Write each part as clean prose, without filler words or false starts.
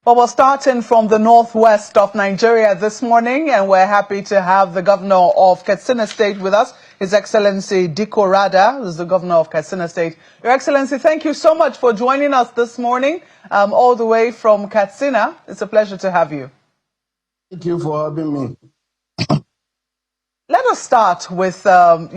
Well, we're starting from the northwest of Nigeria this morning, and we're happy to have the governor of Katsina State with us, His Excellency Dikko Rada, who's the governor of Katsina State. Your Excellency, thank you so much for joining us this morning, all the way from Katsina. It's a pleasure to have you. Thank you for having me. Let us start with, the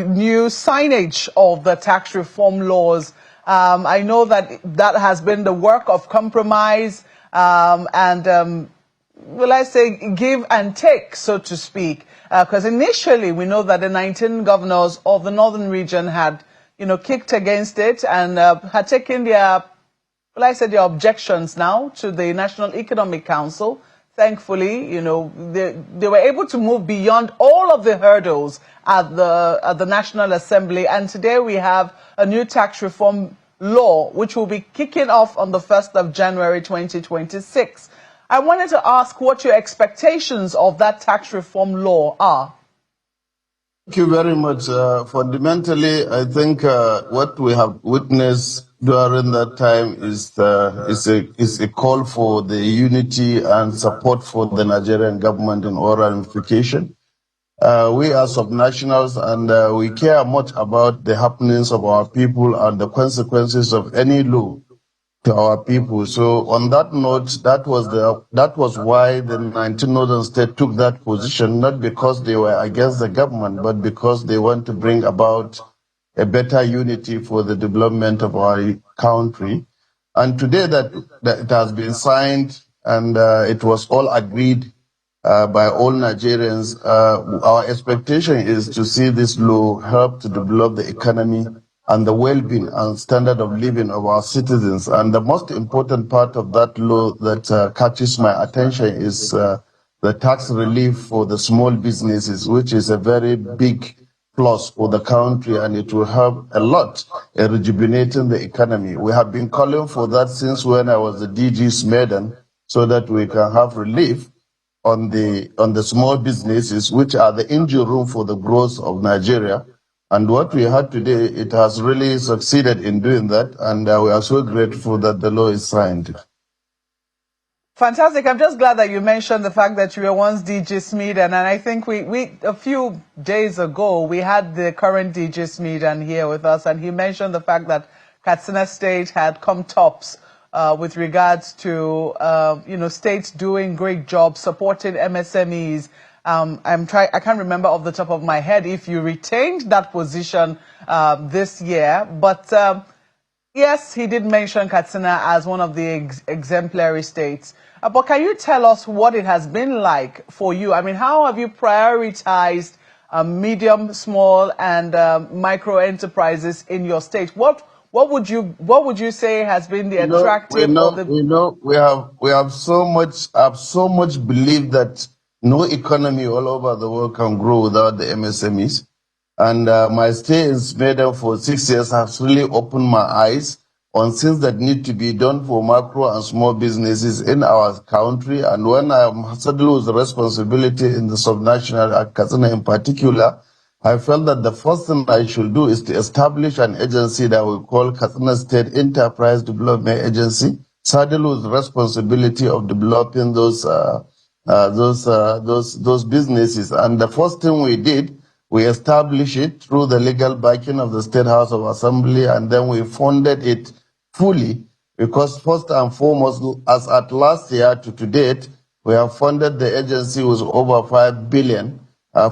new signage of the tax reform laws. I know that has been the work of compromise and will I say give and take, so to speak. Because initially we know that the 19 governors of the northern region had, kicked against it and had taken their objections now to the National Economic Council. Thankfully, they were able to move beyond all of the hurdles at the National Assembly. And today we have a new tax reform law, which will be kicking off on the 1st of January 2026. I wanted to ask what your expectations of that tax reform law are. Thank you very much. Fundamentally, I think what we have witnessed during that time is a call for the unity and support for the Nigerian government in all ramifications. We are subnationals and we care much about the happenings of our people and the consequences of any law to our people. So on that note, that was why the 19 northern states took that position, not because they were against the government, but because they want to bring about a better unity for the development of our country. And today that it has been signed and it was all agreed by all Nigerians, our expectation is to see this law help to develop the economy and the well-being and standard of living of our citizens. And the most important part of that law that catches my attention is the tax relief for the small businesses, which is a very big plus for the country, and it will help a lot in rejuvenating the economy. We have been calling for that since when I was the DG Smeden, so that we can have relief on the small businesses, which are the engine room for the growth of Nigeria. And what we had today, it has really succeeded in doing that, and we are so grateful that the law is signed. Fantastic. I'm just glad that you mentioned the fact that you were once DG Smeden, and I think we a few days ago, we had the current DG Smeden here with us, and he mentioned the fact that Katsina State had come tops with regards to, states doing great jobs, supporting MSMEs. I can't remember off the top of my head if you retained that position this year, but yes, he did mention Katsina as one of the exemplary states. But can you tell us what it has been like for you? I mean, how have you prioritized medium, small, and micro enterprises in your state? What would you say has been the attractive? We have so much belief that no economy all over the world can grow without the MSMEs. And my stay in Sweden for 6 years has really opened my eyes on things that need to be done for micro and small businesses in our country. And when I'm saddled with the responsibility in the subnational at Katsina in particular, I felt that the first thing I should do is to establish an agency that we call Katsina State Enterprise Development Agency, saddled with the responsibility of developing those businesses. And the first thing we did, we established it through the legal backing of the State House of Assembly, and then we funded it fully, because first and foremost, as at last year to date, we have funded the agency with over 5 billion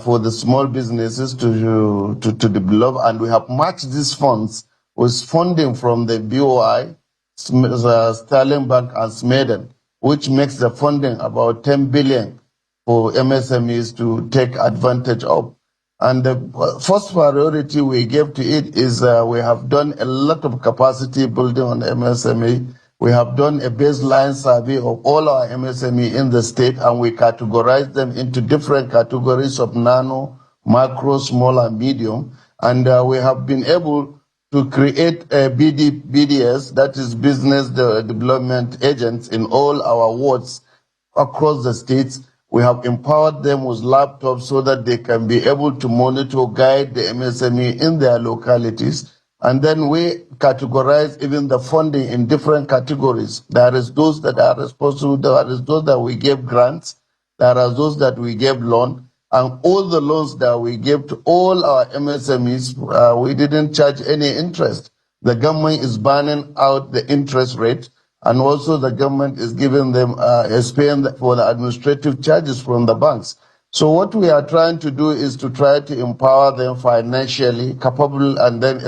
for the small businesses to develop, and we have matched these funds with funding from the BOI, Sterling Bank, and Smeden, which makes the funding about 10 billion for MSMEs to take advantage of. And the first priority we gave to it is we have done a lot of capacity building on MSME. We have done a baseline survey of all our MSME in the state, and we categorize them into different categories of nano, micro, small, and medium. And we have been able to create a BDS, that is Business Development Agents, in all our wards across the states. We have empowered them with laptops so that they can be able to monitor, guide the MSME in their localities. And then we categorize even the funding in different categories. There is those that are responsible, there is those that we gave grants, there are those that we gave loan, and all the loans that we gave to all our MSMEs, we didn't charge any interest. The government is banning out the interest rate, and also the government is giving them, is paying for the administrative charges from the banks. So what we are trying to do is to try to empower them financially capable, and then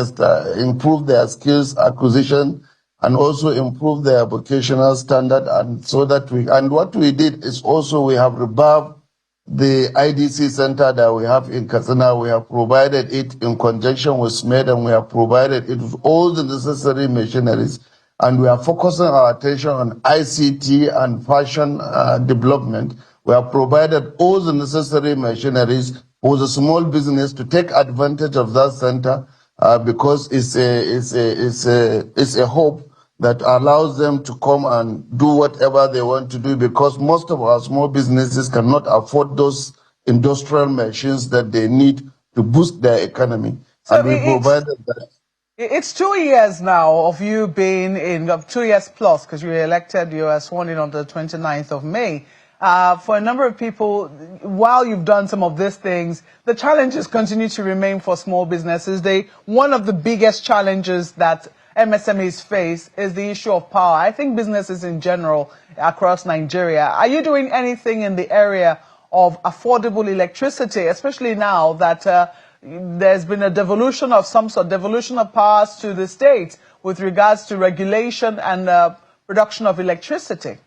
improve their skills acquisition, and also improve their vocational standard. And so that and what we did is also we have revamped the IDC center that we have in Katsina. We have provided it in conjunction with SMED, and we have provided it with all the necessary machineries. And we are focusing our attention on ICT and fashion development. We have provided all the necessary machineries for the small business to take advantage of that center, because it's a hope that allows them to come and do whatever they want to do, because most of our small businesses cannot afford those industrial machines that they need to boost their economy. So And we provided that. It's 2 years now of you being in, 2 years plus, because you were elected, you were sworn in on the 29th of May. For a number of people, while you've done some of these things, the challenges continue to remain for small businesses. One of the biggest challenges that MSMEs face is the issue of power. I think businesses in general across Nigeria. Are you doing anything in the area of affordable electricity, especially now that there's been a devolution of some sort, devolution of powers to the states with regards to regulation and production of electricity?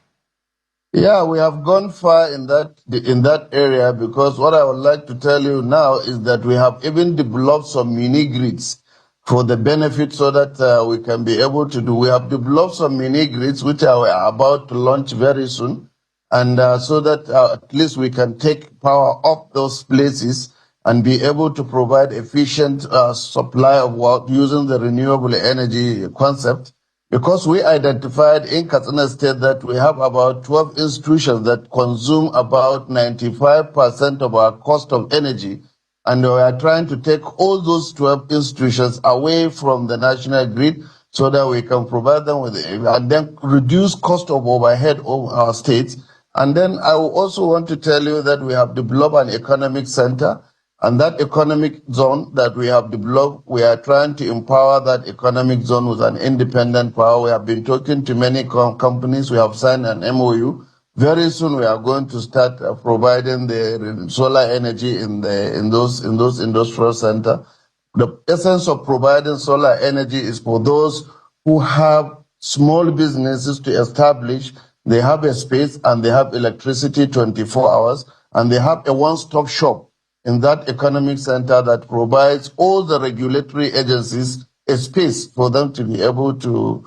Yeah, we have gone far in that area, because what I would like to tell you now is that we have even developed some mini grids for the benefit, so that we can be able to do. We have developed some mini grids which are about to launch very soon, and so that at least we can take power off those places and be able to provide efficient supply of work using the renewable energy concept. Because we identified in Katsina State that we have about 12 institutions that consume about 95% of our cost of energy. And we are trying to take all those 12 institutions away from the national grid, so that we can provide them with, and then reduce cost of overhead of our states. And then I also want to tell you that we have developed an economic center. And that economic zone that we have developed, we are trying to empower that economic zone with an independent power. We have been talking to many companies. We have signed an MOU. Very soon we are going to start providing the solar energy in those industrial centers. The essence of providing solar energy is for those who have small businesses to establish. They have a space and they have electricity 24 hours, and they have a one-stop shop in that economic center that provides all the regulatory agencies a space for them to be able to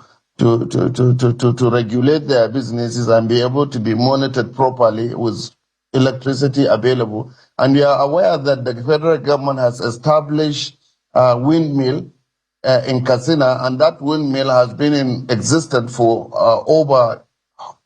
regulate their businesses and be able to be monitored properly with electricity available. And we are aware that the federal government has established a windmill in Katsina, and that windmill has been in existence for over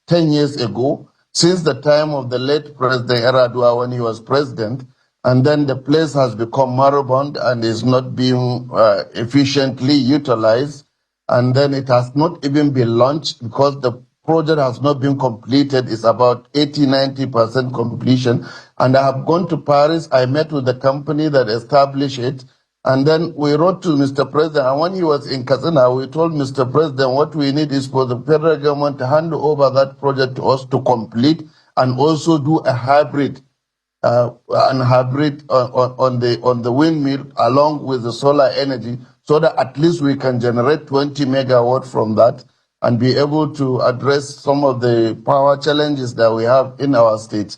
10 years ago, since the time of the late President Eradua when he was president. And then the place has become moribund and is not being efficiently utilized. And then it has not even been launched, because the project has not been completed. It's about 80-90% completion. And I have gone to Paris. I met with the company that established it. And then we wrote to Mr. President. And when he was in Katsina, we told Mr. President what we need is for the federal government to hand over that project to us to complete, and also do a hybrid on the windmill along with the solar energy, so that at least we can generate 20 megawatt from that and be able to address some of the power challenges that we have in our state.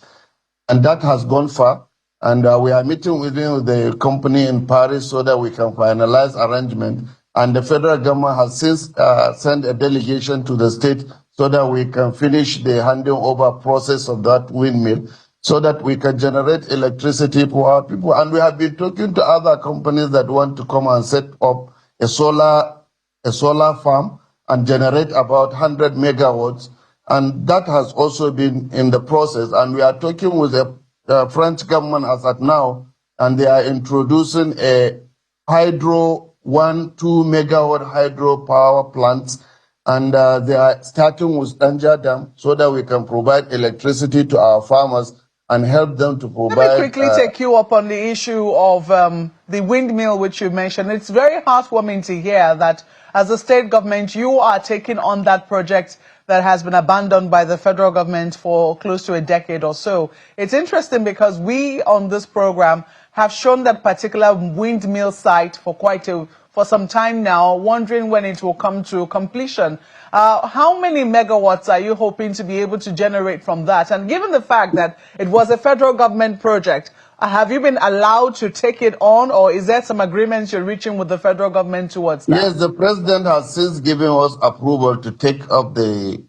And that has gone far. And we are meeting with the company in Paris so that we can finalize arrangement. And the federal government has since sent a delegation to the state so that we can finish the handing over process of that windmill, so that we can generate electricity for our people. And we have been talking to other companies that want to come and set up a solar farm and generate about 100 megawatts. And that has also been in the process. And we are talking with the French government as at now, and they are introducing a hydro 2 megawatt hydropower plants, and they are starting with Danja Dam so that we can provide electricity to our farmers and help them to Let me provide. quickly take you up on the issue of the windmill, which you mentioned. It's very heartwarming to hear that as a state government, you are taking on that project that has been abandoned by the federal government for close to a decade or so. It's interesting because we on this program have shown that particular windmill site for some time now, wondering when it will come to completion. How many megawatts are you hoping to be able to generate from that? And given the fact that it was a federal government project, have you been allowed to take it on, or is there some agreements you're reaching with the federal government towards that? Yes, the president has since given us approval to take up the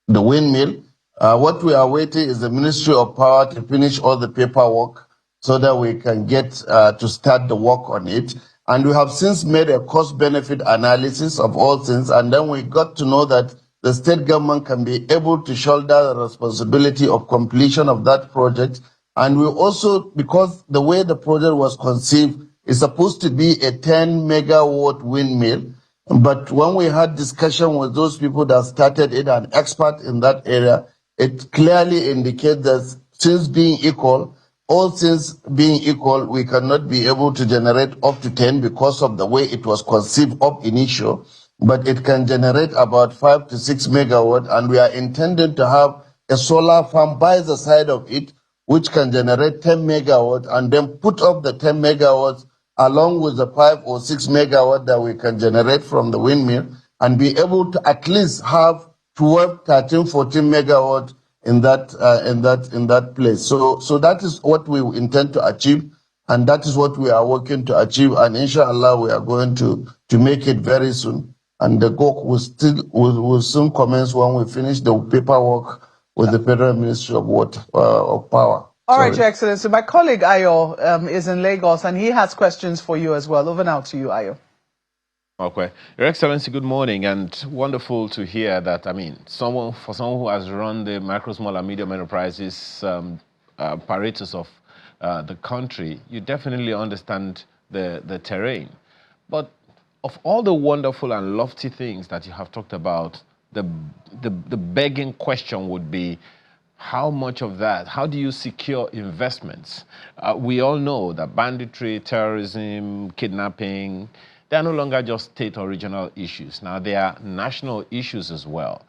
windmill. What we are waiting is the Ministry of Power to finish all the paperwork so that we can get to start the work on it. And we have since made a cost-benefit analysis of all things, and then we got to know that the state government can be able to shoulder the responsibility of completion of that project. And we also, because the way the project was conceived, is supposed to be a 10 megawatt windmill. But when we had discussion with those people that started it, an expert in that area, it clearly indicates that since being equal, all things being equal, we cannot be able to generate up to 10 because of the way it was conceived up initial, but it can generate about 5 to 6 megawatt, and we are intending to have a solar farm by the side of it, which can generate 10 megawatt, and then put up the 10 megawatts along with the 5 or 6 megawatt that we can generate from the windmill, and be able to at least have 12, 13, 14 megawatt in that place. So that is what we intend to achieve, and that is what we are working to achieve, and inshallah we are going to make it very soon. And the work will soon commence when we finish the paperwork with the Federal Ministry of Water of Power. All right, Your Excellency. My colleague Ayo is in Lagos, and he has questions for you as well. Over now to you, Ayo. Okay. Your Excellency, good morning, and wonderful to hear that, I mean, someone who has run the micro, small, and medium enterprises apparatus of the country, you definitely understand the terrain. But of all the wonderful and lofty things that you have talked about, the begging question would be, how much of that, how do you secure investments? We all know that banditry, terrorism, kidnapping, they are no longer just state or regional issues. Now, they are national issues as well.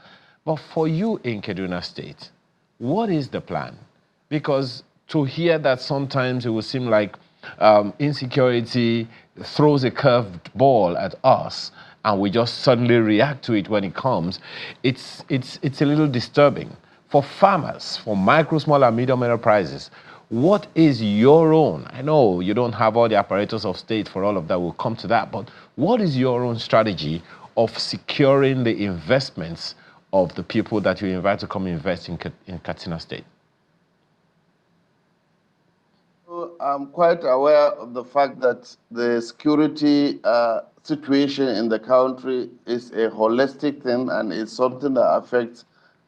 But for you in Kaduna State, what is the plan? Because to hear that sometimes it will seem like insecurity throws a curved ball at us and we just suddenly react to it when it comes, it's a little disturbing. For farmers, for micro, small, and medium enterprises, what is your own? I know you don't have all the apparatus of state for all of that. We'll come to that. But what is your own strategy of securing the investments of the people that you invite to come invest in Katsina State? I'm quite aware of the fact that the security situation in the country is a holistic thing, and it's something that affects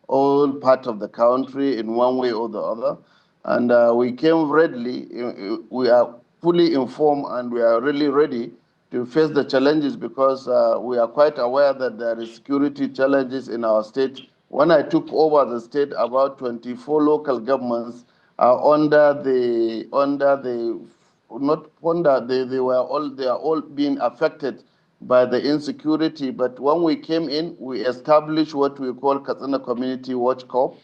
all parts of the country in one way or the other. And we came readily, we are fully informed, and we are really ready to face the challenges, because we are quite aware that there is security challenges in our state. When I took over the state, about 24 local governments are they are all being affected by the insecurity. But when we came in, we established what we call Katsina Community Watch Corps,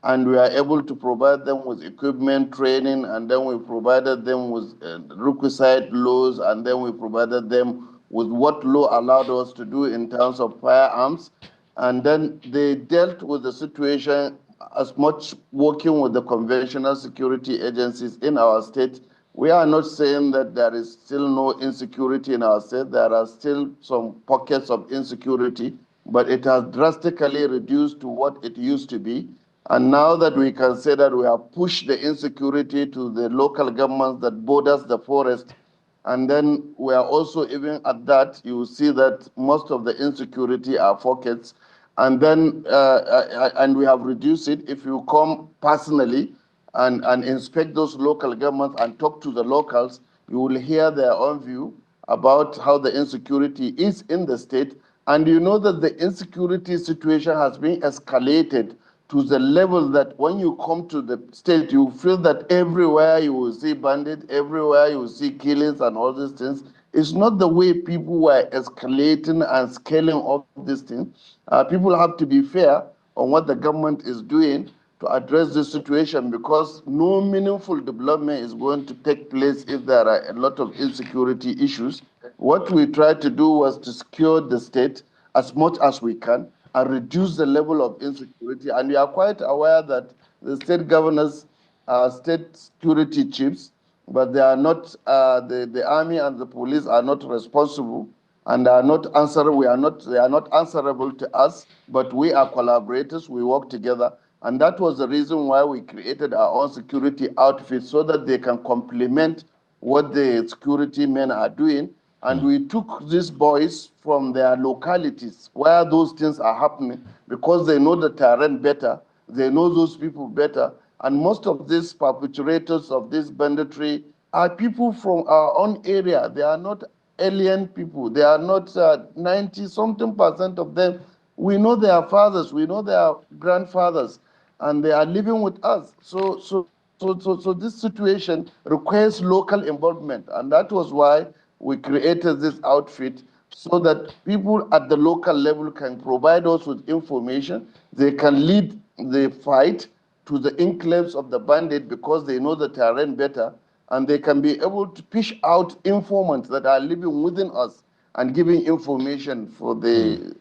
and we are able to provide them with equipment, training, and then we provided them with requisite laws, and then we provided them with what law allowed us to do in terms of firearms. And then they dealt with the situation as much working with the conventional security agencies in our state. We are not saying that there is still no insecurity in our state. There are still some pockets of insecurity, but it has drastically reduced to what it used to be. And now that we can say that we have pushed the insecurity to the local governments that borders the forest, and then we are also, even at that, you will see that most of the insecurity are pockets. And then, and we have reduced it. If you come personally and inspect those local governments and talk to the locals, you will hear their own view. about how the insecurity is in the state. And you know that the insecurity situation has been escalated to the level that when you come to the state, you feel that everywhere you will see bandits, everywhere you will see killings and all these things. It's not the way people were escalating and scaling up these things. People have to be fair on what the government is doing to address this situation, because no meaningful development is going to take place if there are a lot of insecurity issues. What we tried to do was to secure the state as much as we can and reduce the level of insecurity. And we are quite aware that the state governors are state security chiefs, but they are not, the army and the police are not responsible and are not answerable. They are not answerable to us, but we are collaborators. We work together. And that was the reason why we created our own security outfit, so that they can complement what the security men are doing. And we took these boys from their localities where those things are happening, because they know the terrain better, they know those people better. And most of these perpetrators of this banditry are people from our own area. They are not alien people. They are not 90-something% of them. We know their fathers, we know their grandfathers, and they are living with us. So this situation requires local involvement, and that was why we created this outfit, so that people at the local level can provide us with information. They can lead the fight to the enclaves of the bandit, because they know the terrain better, and they can be able to fish out informants that are living within us and giving information for the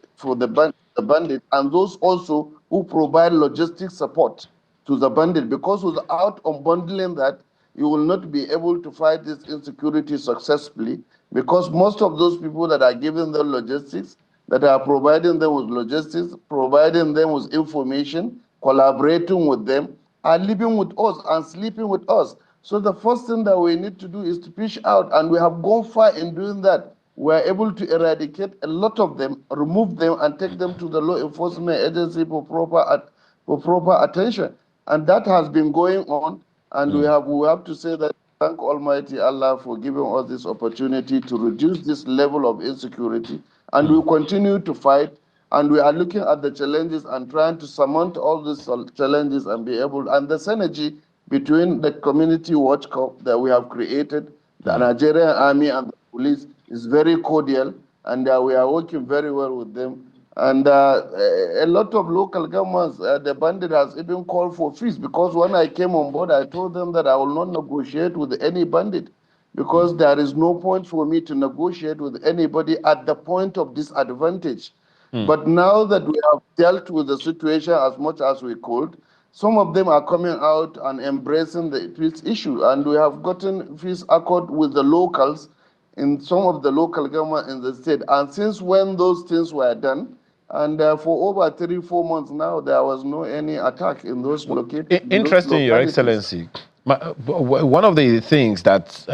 bandit, and those also who provide logistic support to the bandit, because without unbundling that, you will not be able to fight this insecurity successfully, because most of those people that are giving them logistics, that are providing them with logistics, providing them with information, collaborating with them, are living with us and sleeping with us. So the first thing that we need to do is to fish out, and we have gone far in doing that. We are able to eradicate a lot of them, remove them, and take them to the law enforcement agency for proper attention. And that has been going on, and we have to say that thank Almighty Allah for giving us this opportunity to reduce this level of insecurity. And we continue to fight, and we are looking at the challenges and trying to surmount all these challenges and be able, and the synergy between the community watch corps that we have created, the Nigerian army and the police, is very cordial, and we are working very well with them. And a lot of local governments, the bandit has even called for fees, because when I came on board, I told them that I will not negotiate with any bandit, because there is no point for me to negotiate with anybody at the point of disadvantage. But now that we have dealt with the situation as much as we could, some of them are coming out and embracing the peace issue, and we have gotten peace accord with the locals in some of the local government in the state. And since when those things were done, and for over 3-4 months now, there was no any attack in those Interesting, Your localities. Excellency. One of the things that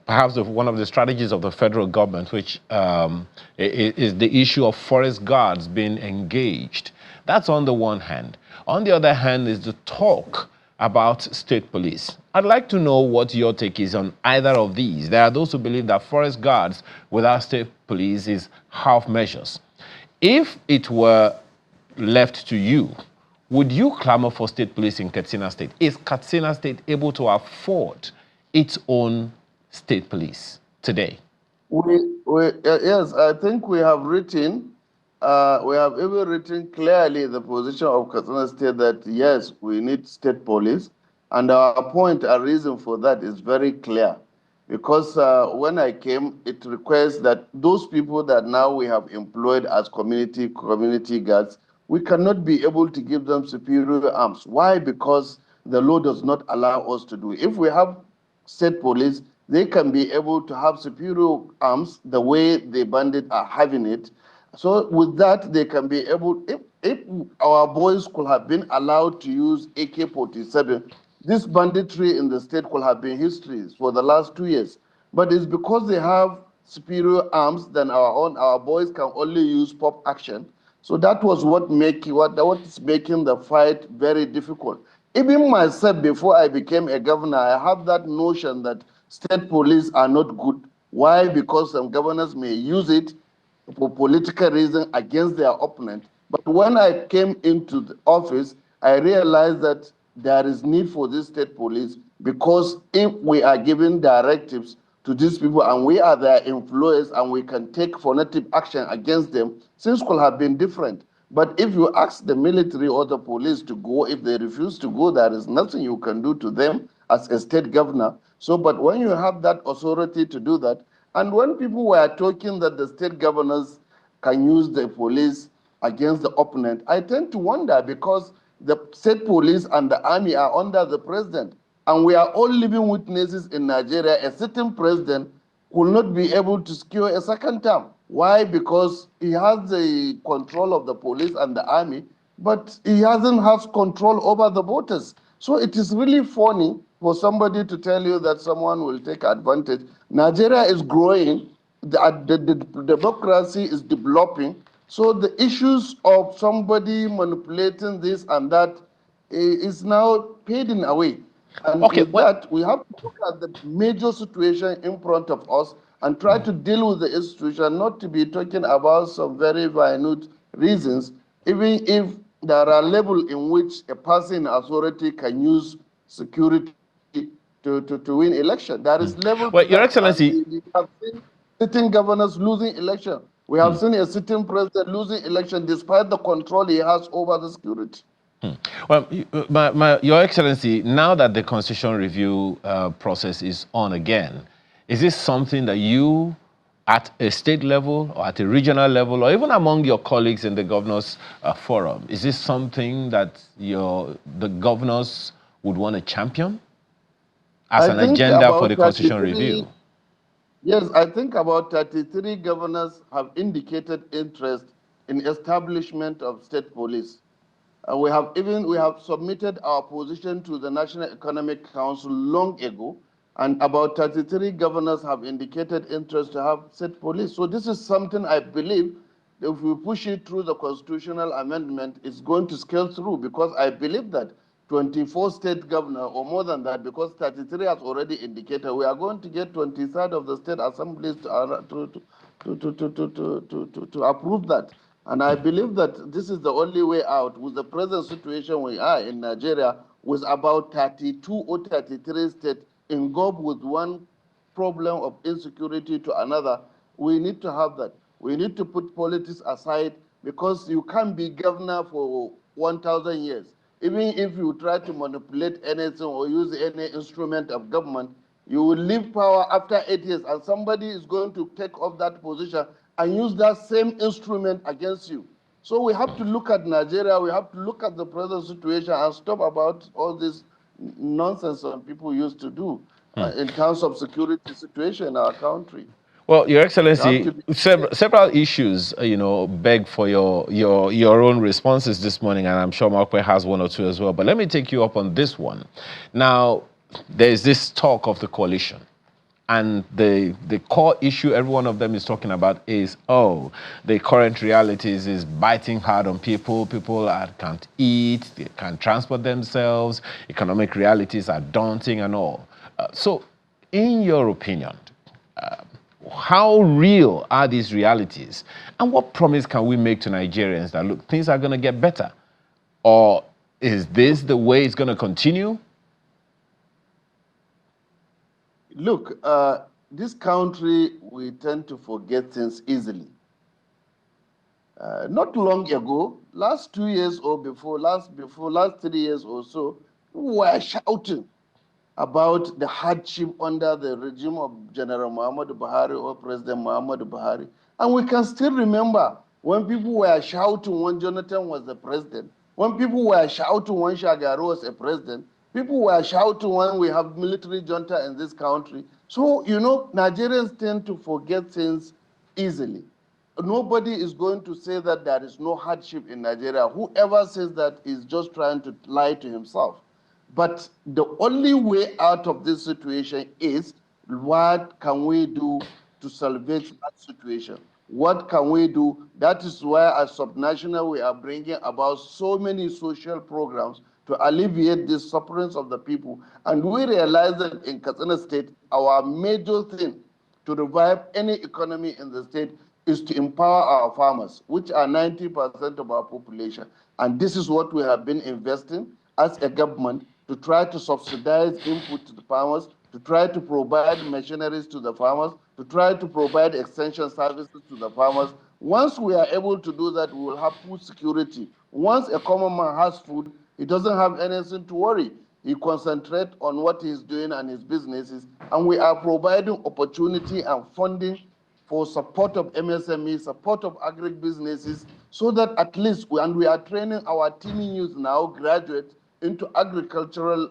perhaps one of the strategies of the federal government, which is the issue of forest guards being engaged. That's on the one hand. On the other hand is the talk about state police. I'd like to know what your take is on either of these. There are those who believe that forest guards without state police is half measures. If it were left to you, would you clamor for state police in Katsina State? Is Katsina State able to afford its own state police today? Yes, I think we have written, we have even written clearly the position of Katsina State that yes, we need state police. And our point, our reason for that is very clear. Because when I came, it requires that those people that now we have employed as community guards, we cannot be able to give them superior arms. Why? Because the law does not allow us to do it. If we have state police, they can be able to have superior arms the way the bandits are having it. So with that, they can be able, if our boys could have been allowed to use AK-47, this banditry in the state could have been history for the last 2 years. But it's because they have superior arms than our own, our boys can only use pop action. So that was what is making the fight very difficult. Even myself, before I became a governor, I had that notion that state police are not good. Why? Because some governors may use it for political reason against their opponent. But when I came into the office, I realized that there is need for this state police, because if we are giving directives to these people and we are their influence and we can take phonetic action against them, things could have been different. But if you ask the military or the police to go, if they refuse to go, there is nothing you can do to them as a state governor. So, but when you have that authority to do that, and when people were talking that the state governors can use the police against the opponent, I tend to wonder, because the state police and the army are under the president. And we are all living witnesses in Nigeria. A sitting president will not be able to secure a second term. Why? Because he has the control of the police and the army, but he hasn't has control over the voters. So it is really funny for somebody to tell you that someone will take advantage. Nigeria is growing, the democracy is developing. So the issues of somebody manipulating this and that is now fading away. And Okay, with well, that, we have to look at the major situation in front of us and try to deal with the institution, not to be talking about some very minute reasons, even if there are levels in which a person in authority can use security to win election. There is level well, to Your that. And Excellency, we have seen sitting governors losing election. We have seen a sitting president losing election despite the control he has over the security. well, Your Excellency, now that the constitution review process is on again, is this something that you, at a state level or at a regional level, or even among your colleagues in the governors forum, is this something that the governors would want to champion as I an think agenda for the about constitution 33, review? yes, I think about 33 governors have indicated interest in establishment of state police. We have submitted our position to the National Economic Council long ago, and about 33 governors have indicated interest to have state police. So this is something I believe that if we push it through the constitutional amendment, it's going to scale through, because I believe that 24 state governor or more than that, because 33 has already indicated we are going to get 23rd of the state assemblies to approve that. And I believe that this is the only way out with the present situation we are in Nigeria, with about 32 or 33 states engulfed with one problem of insecurity to another. We need to have that. We need to put politics aside, because you can't be governor for 1,000 years. Even if you try to manipulate anything or use any instrument of government, you will leave power after 8 years, and somebody is going to take off that position and use that same instrument against you. So we have to look at Nigeria, we have to look at the present situation and stop about all this nonsense that people used to do in terms of security situation in our country. Well, Your We have Excellency, to be several issues, beg for your own responses this morning, and I'm sure Markwe has one or two as well. But let me take you up on this one. Now, there's this talk of the coalition. And the core issue every one of them is talking about is, the current realities is biting hard on people. People can't eat, they can't transport themselves, economic realities are daunting and all. So, in your opinion, how real are these realities? And what promise can we make to Nigerians that, look, things are going to get better? Or is this the way it's going to continue? Look, this country, we tend to forget things easily. Not long ago, last 2 years or last 3 years or so, we were shouting about the hardship under the regime of General Muhammadu Buhari or President Muhammadu Buhari. And we can still remember when people were shouting when Jonathan was the president, when people were shouting when Shagari was a president, people were shouting when we have military junta in this country. So, Nigerians tend to forget things easily. Nobody is going to say that there is no hardship in Nigeria. Whoever says that is just trying to lie to himself. But the only way out of this situation is, what can we do to salvage that situation? What can we do? That is why, as subnational, we are bringing about so many social programs to alleviate the sufferings of the people. And we realize that in Katsina State, our major thing to revive any economy in the state is to empower our farmers, which are 90% of our population. And this is what we have been investing as a government to try to subsidize input to the farmers, to try to provide machineries to the farmers, to try to provide extension services to the farmers. Once we are able to do that, we will have food security. Once a common man has food, he doesn't have anything to worry. He concentrates on what he's doing and his businesses, and we are providing opportunity and funding for support of MSME, support of agri-businesses, so that at least, and we are training our teaming youth now, graduates, into agricultural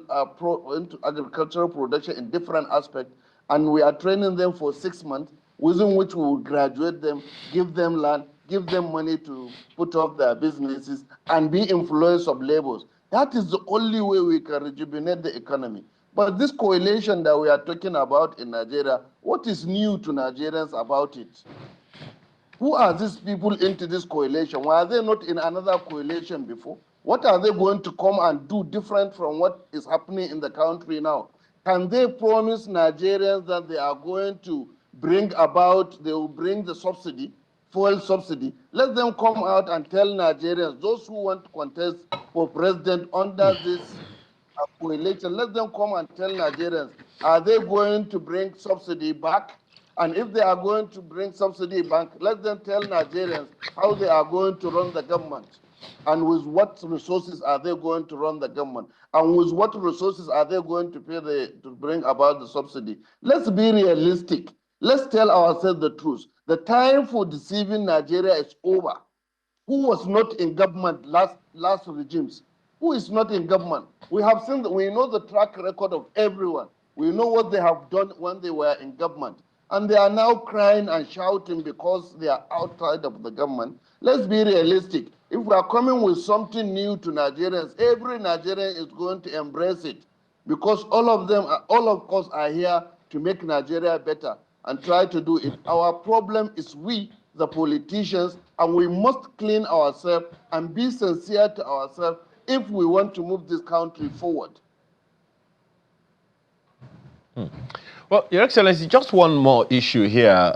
production in different aspects, and we are training them for 6 months, within which we will graduate them, give them land, give them money to put up their businesses, and be employers of labor. That is the only way we can rejuvenate the economy. But this coalition that we are talking about in Nigeria, what is new to Nigerians about it? Who are these people into this coalition? Why are they not in another coalition before? What are they going to come and do different from what is happening in the country now? Can they promise Nigerians that they are going to bring about, they will bring the subsidy, fuel subsidy? Let them come out and tell Nigerians, those who want to contest for president under this coalition, let them come and tell Nigerians, are they going to bring subsidy back? And if they are going to bring subsidy back, let them tell Nigerians how they are going to run the government. And with what resources are they going to run the government? And with what resources are they going to pay to bring about the subsidy? Let's be realistic. Let's tell ourselves the truth. The time for deceiving Nigeria is over. Who was not in government last regimes? Who is not in government? We have seen that, we know the track record of everyone. We know what they have done when they were in government. And they are now crying and shouting because they are outside of the government. Let's be realistic. If we are coming with something new to Nigerians, every Nigerian is going to embrace it, because all of us are here to make Nigeria better and try to do it. Our problem is we, the politicians, and we must clean ourselves and be sincere to ourselves if we want to move this country forward. Well, Your Excellency, just one more issue here.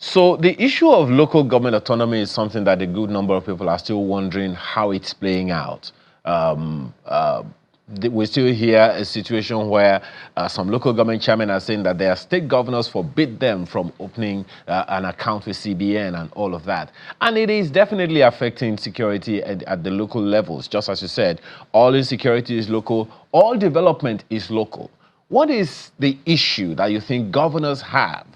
So the issue of local government autonomy is something that a good number of people are still wondering how it's playing out. We still hear a situation where some local government chairmen are saying that their state governors forbid them from opening an account with CBN and all of that. And it is definitely affecting security at the local levels. Just as you said, all insecurity is local, all development is local. What is the issue that you think governors have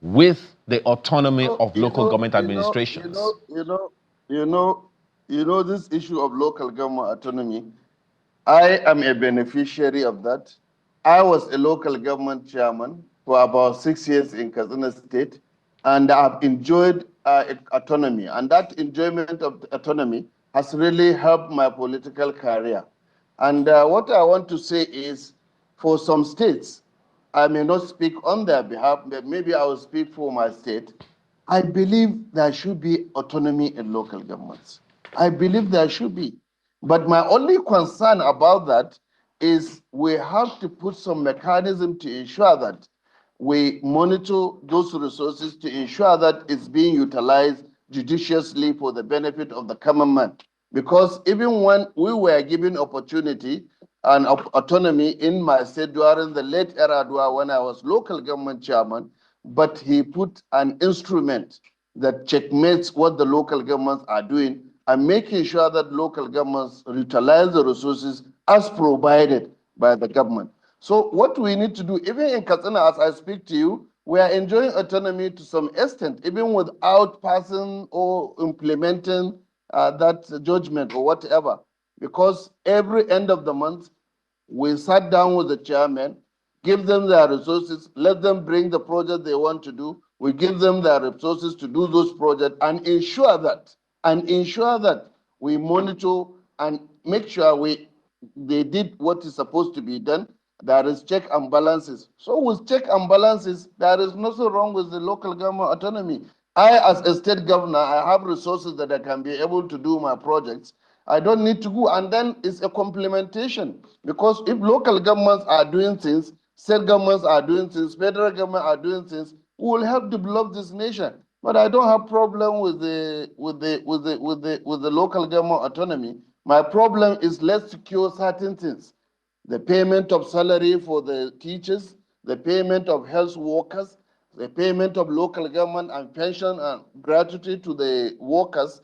with the autonomy of local government administrations? This issue of local government autonomy, I am a beneficiary of that. I was a local government chairman for about 6 years in Katsina State, and I've enjoyed autonomy. And that enjoyment of autonomy has really helped my political career. And what I want to say is, for some states, I may not speak on their behalf, but maybe I will speak for my state. I believe there should be autonomy in local governments. I believe there should be. But my only concern about that is we have to put some mechanism to ensure that we monitor those resources to ensure that it's being utilized judiciously for the benefit of the common man. Because even when we were given opportunity and autonomy in my state during the late era when I was local government chairman, but he put an instrument that checkmates what the local governments are doing and making sure that local governments utilize the resources as provided by the government. So what we need to do, even in Katsina, as I speak to you, we are enjoying autonomy to some extent, even without passing or implementing that judgment or whatever, because every end of the month, we sat down with the chairman, give them their resources, let them bring the project they want to do. We give them their resources to do those projects and ensure that we monitor and make sure they did what is supposed to be done. There is check and balances. So with check and balances, there is nothing wrong with the local government autonomy. I, as a state governor, I have resources that I can be able to do my projects. I don't need to go. And then it's a complementation, because if local governments are doing things, state governments are doing things, federal government are doing things, we will help develop this nation. But I don't have problem with the local government autonomy. My problem is let's secure certain things. The payment of salary for the teachers, the payment of health workers, the payment of local government and pension and gratuity to the workers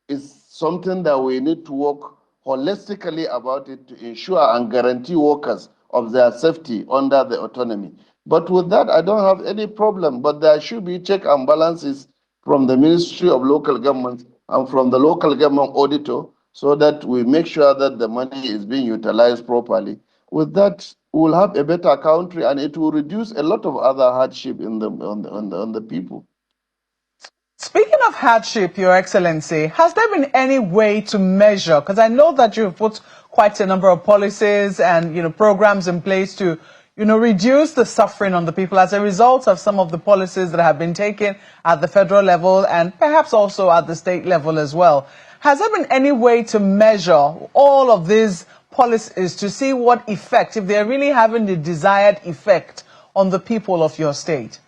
is something that we need to work holistically about it to ensure and guarantee workers of their safety under the autonomy. But with that, I don't have any problem. But there should be check and balances from the Ministry of Local Government and from the local government auditor so that we make sure that the money is being utilized properly. With that, we will have a better country and it will reduce a lot of other hardship on the people. Speaking of hardship, Your Excellency, has there been any way to measure? Because I know that you've put quite a number of policies and programs in place to reduce the suffering on the people as a result of some of the policies that have been taken at the federal level and perhaps also at the state level as well. Has there been any way to measure all of these policies to see what effect, if they're really having the desired effect on the people of your state?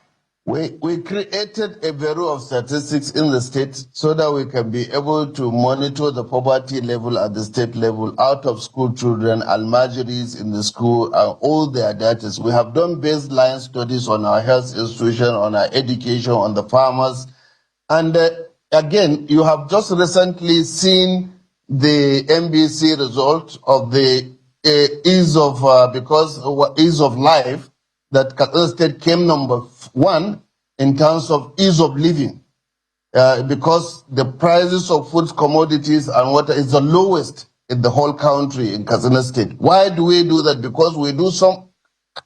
We created a Bureau of Statistics in the state so that we can be able to monitor the poverty level at the state level, out of school children, almajiris in the school, and all their data. We have done baseline studies on our health institution, on our education, on the farmers. And again, you have just recently seen the MBC result of the ease of life, that Katsina State came number 1 in terms of ease of living, because the prices of food, commodities, and water is the lowest in the whole country in Katsina State. Why do we do that? Because we do some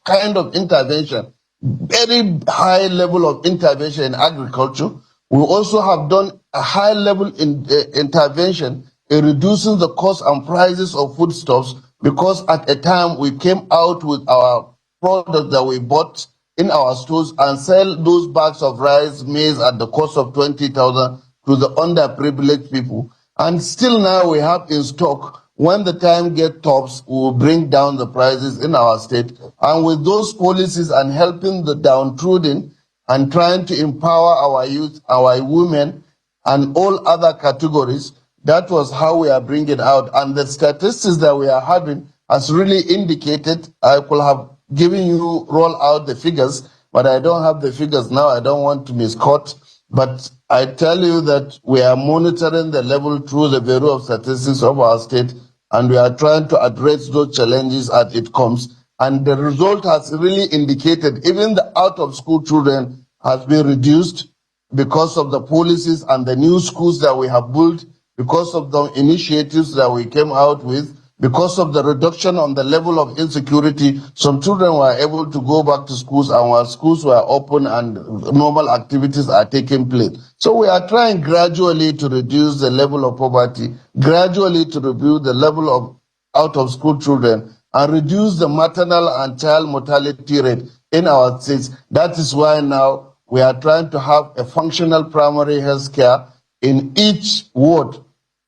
kind of intervention, very high level of intervention in agriculture. We also have done a high level intervention in reducing the cost and prices of foodstuffs, because at a time we came out with our product that we bought in our stores and sell those bags of rice, maize at the cost of 20,000 to the underprivileged people. And still now we have in stock. When the time gets tough, we will bring down the prices in our state. And with those policies and helping the downtrodden and trying to empower our youth, our women, and all other categories, that was how we are bringing out. And the statistics that we are having has really indicated, I could have given you, roll out the figures, but I don't have the figures now. I don't want to misquote. But I tell you that we are monitoring the level through the Bureau of Statistics of our state, and we are trying to address those challenges as it comes. And the result has really indicated even the out-of-school children has been reduced because of the policies and the new schools that we have built, because of the initiatives that we came out with, because of the reduction on the level of insecurity. Some children were able to go back to schools, and our schools were open and normal activities are taking place. So we are trying gradually to reduce the level of poverty, gradually to reduce the level of out-of-school children, and reduce the maternal and child mortality rate in our states. That is why now we are trying to have a functional primary health care in each ward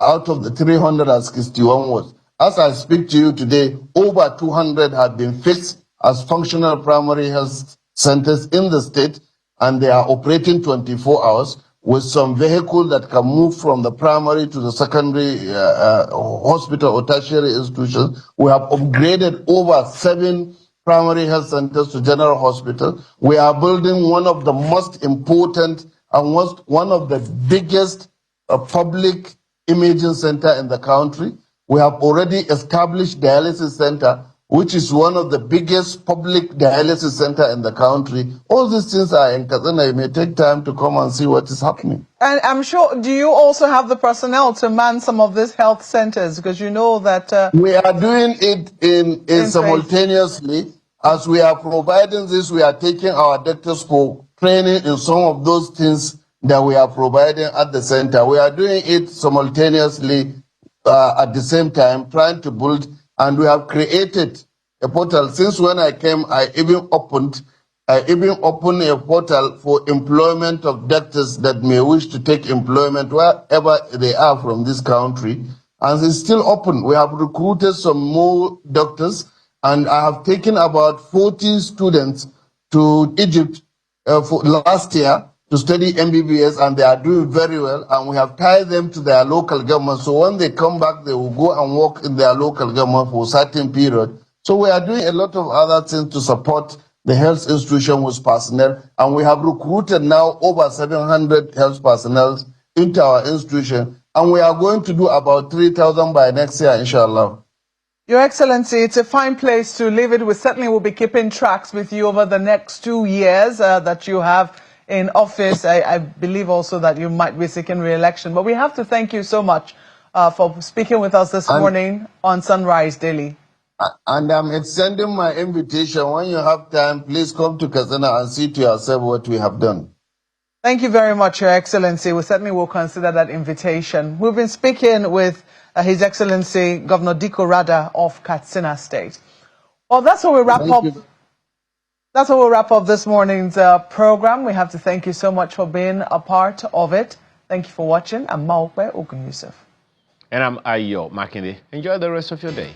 out of the 361 wards. As I speak to you today, over 200 have been fixed as functional primary health centers in the state, and they are operating 24 hours with some vehicle that can move from the primary to the secondary hospital or tertiary institutions. We have upgraded over 7 primary health centers to general hospital. We are building one of the most important and one of the biggest public imaging center in the country. We have already established dialysis center, which is one of the biggest public dialysis center in the country. All these things are in Katsina. It may take time to come and see what is happening. And I'm sure, do you also have the personnel to man some of these health centers? Because you know that... we are doing it in simultaneously. As we are providing this, we are taking our doctors for training in some of those things that we are providing at the center. We are doing it simultaneously at the same time, trying to build, and we have created a portal. Since when I came, I even opened a portal for employment of doctors that may wish to take employment wherever they are from this country. And it's still open. We have recruited some more doctors, And I have taken about 40 students to Egypt for last year to study MBBS, and they are doing very well. And we have tied them to their local government. So when they come back, they will go and work in their local government for a certain period. So we are doing a lot of other things to support the health institution with personnel. And we have recruited now over 700 health personnel into our institution. And we are going to do about 3,000 by next year, inshallah. Your Excellency, it's a fine place to leave it. We certainly will be keeping tracks with you over the next 2 years that you have in office. I believe also that you might be seeking re-election. But we have to thank you so much for speaking with us this morning on Sunrise Daily. And I'm extending my invitation. When you have time, please come to Katsina and see to yourself what we have done. Thank you very much, Your Excellency. We certainly will consider that invitation. We've been speaking with His Excellency Governor Diko Rada of Katsina State. Well, that's how we wrap up. That's how we wrap up this morning's program. We have to thank you so much for being a part of it. Thank you for watching. I'm Maokwe Ogun Yusuf. And I'm Ayo Makinde. Enjoy the rest of your day.